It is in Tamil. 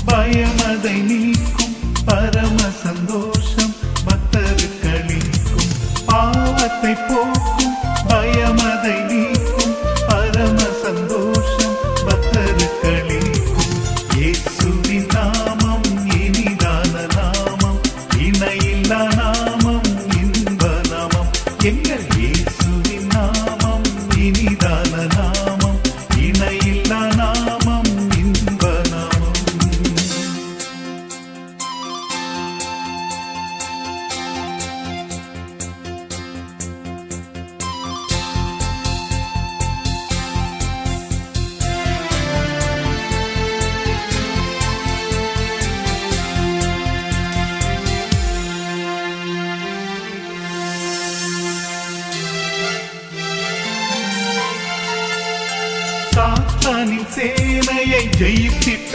பயமதை நீக்கும் பரம சந்தோஷம் பக்தருக்களிக்கும் பாவத்தை போக்கும் பயமதை நீக்கும் பரம சந்தோஷம் பக்தருக்களிக்கும் இயேசுவின் நாமம் இனிதான நாமம் இணையில்லா நாமம் இன்ப நாமம் எங்கள் இயேசுவின் நாமம் இனிதான நாமம் இணையில்லா நாமம் இன்ப நாமம். சாத்தானின் சேனையை ஜெயித்திட்ட